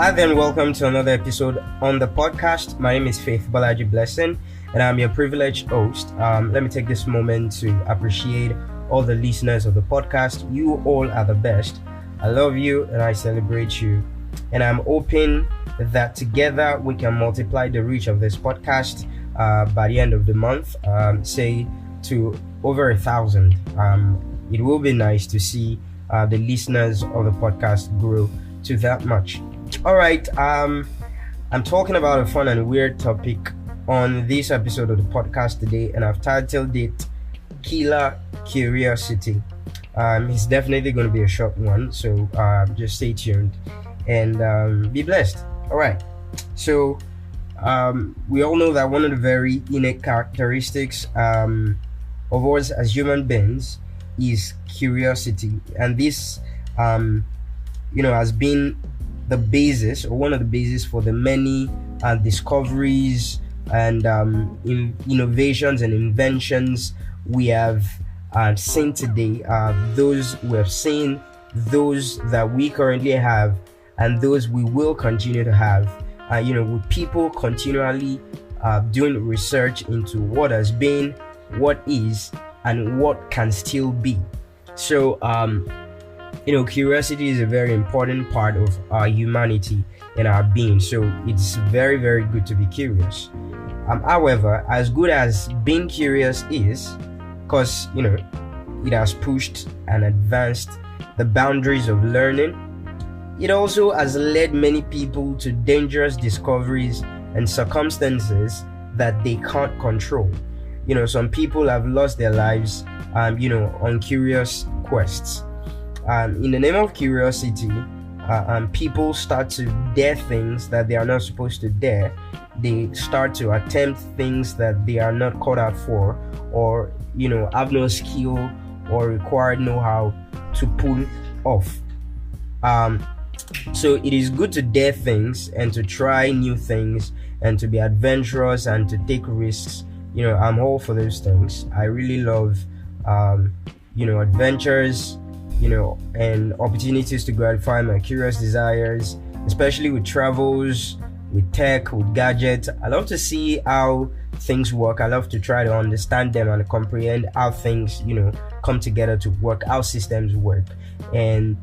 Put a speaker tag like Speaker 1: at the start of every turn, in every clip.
Speaker 1: Hi then, welcome to another episode on the podcast. My name is Faith Balaji Blessing, and I'm your privileged host. Let me take this moment to appreciate all the listeners of the podcast. You all are the best. I love you and I celebrate you. And I'm hoping that together we can multiply the reach of this podcast by the end of the month, say to over 1,000. It will be nice to see the listeners of the podcast grow to that much. All right, I'm talking about a fun and weird topic on this episode of the podcast today, and I've titled it Killer Curiosity. It's definitely going to be a short one, so just stay tuned and be blessed. All right, so we all know that one of the very innate characteristics of us as human beings is curiosity, and this has been the basis, or one of the basis, for the many discoveries and innovations and inventions we have seen today. Those we have seen, those that we currently have, and those we will continue to have. With people continually doing research into what has been, what is, and what can still be. So curiosity is a very important part of our humanity and our being. So it's very, very good to be curious. However, as good as being curious is, because it has pushed and advanced the boundaries of learning, it also has led many people to dangerous discoveries and circumstances that they can't control. Some people have lost their lives on curious quests. In the name of curiosity, people start to dare things that they are not supposed to dare. They start to attempt things that they are not caught out for, or have no skill or required know-how to pull off. So it is good to dare things and to try new things and to be adventurous and to take risks. I'm all for those things. I really love adventures, and opportunities to gratify my curious desires, especially with travels, with tech, with gadgets. I love to see how things work. I love to try to understand them and comprehend how things, come together to work, how systems work. And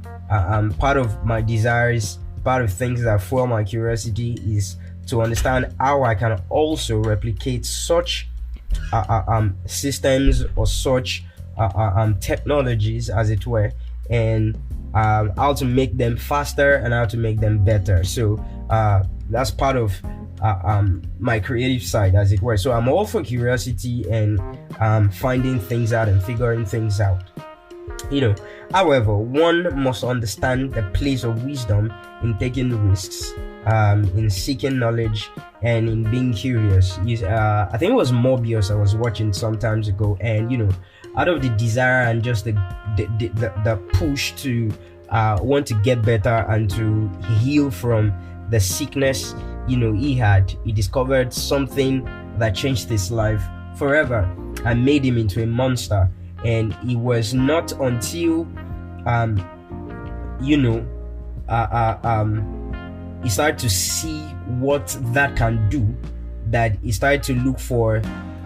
Speaker 1: part of my desires, part of things that fuel my curiosity is to understand how I can also replicate such systems or such technologies, as it were, and how to make them faster and how to make them better. So that's part of my creative side, as it were. So I'm all for curiosity and finding things out and figuring things out. However, one must understand the place of wisdom in taking risks, in seeking knowledge, and in being curious. I think it was Morbius I was watching some time ago, and out of the desire and just the push to want to get better and to heal from the sickness he discovered something that changed his life forever and made him into a monster. And it was not until he started to see what that can do that he started to look for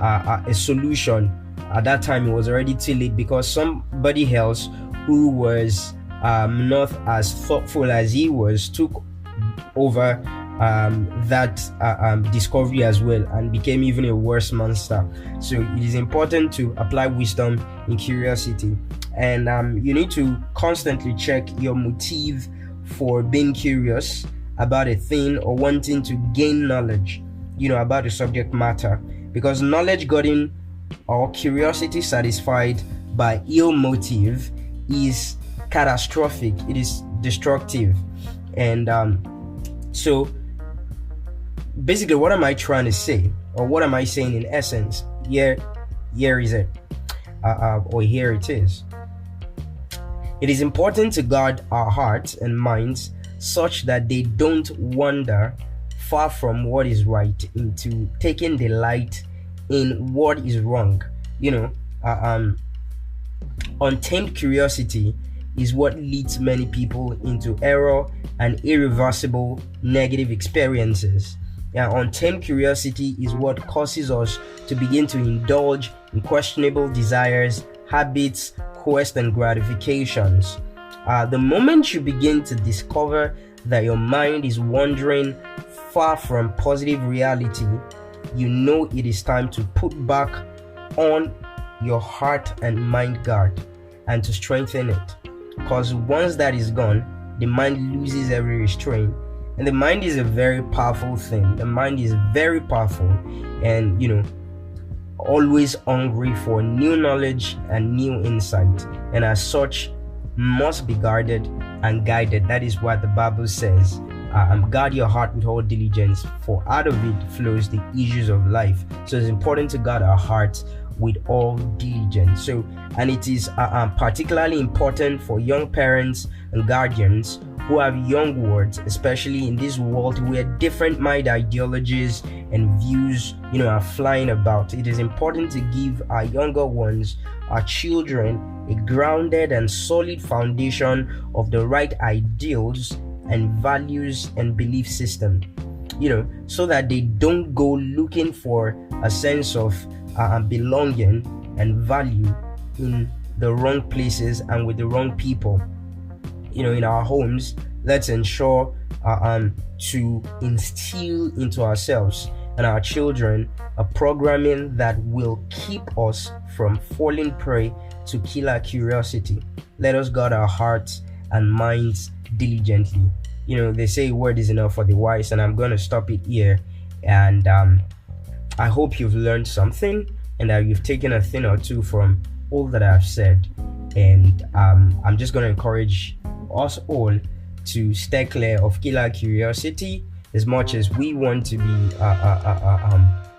Speaker 1: a solution. At that time, it was already too late, because somebody else who was not as thoughtful as he was took over that discovery as well and became even a worse monster. So it is important to apply wisdom in curiosity, and you need to constantly check your motive for being curious about a thing or wanting to gain knowledge about the subject matter, because knowledge gotten or curiosity satisfied by ill motive is catastrophic. It is destructive. And so basically, what am I trying to say, or what am I saying in essence? Here is it, or here it is. It is important to guard our hearts and minds such that they don't wander far from what is right into taking delight in what is wrong. Untamed curiosity is what leads many people into error and irreversible negative experiences. Untamed curiosity is what causes us to begin to indulge in questionable desires, habits, quests, and gratifications. The moment you begin to discover that your mind is wandering far from positive reality, you know it is time to put back on your heart and mind guard and to strengthen it. Because once that is gone, the mind loses every restraint. And the mind is a very powerful thing. The mind is very powerful and, always hungry for new knowledge and new insight. And as such, must be guarded and guided. That is what the Bible says. Guard your heart with all diligence, for out of it flows the issues of life. So it's important to guard our hearts with all diligence. And it is particularly important for young parents and guardians who have young ones, especially in this world where different mind ideologies and views, are flying about. It is important to give our younger ones, our children, a grounded and solid foundation of the right ideals and values and belief system, so that they don't go looking for a sense of belonging and value in the wrong places and with the wrong people. In our homes, let's ensure to instill into ourselves and our children a programming that will keep us from falling prey to killer curiosity. Let us guard our hearts and minds diligently. They say a word is enough for the wise, and I'm going to stop it here. And I hope you've learned something and that you've taken a thing or two from all that I've said. And I'm just going to encourage us all to stay clear of killer curiosity. As much as we want to be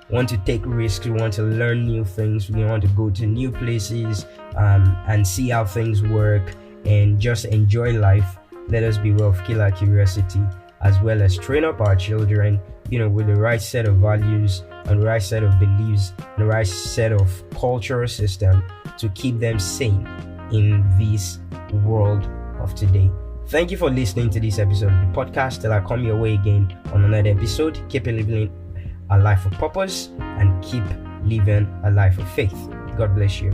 Speaker 1: want to take risks, we want to learn new things, we want to go to new places and see how things work and just enjoy life. Let us beware of killer curiosity, as well as train up our children with the right set of values and the right set of beliefs and the right set of cultural system to keep them sane in this world of today. Thank you for listening to this episode of the podcast. Till I come your way again on another episode, keep living a life of purpose and keep living a life of faith. God bless you.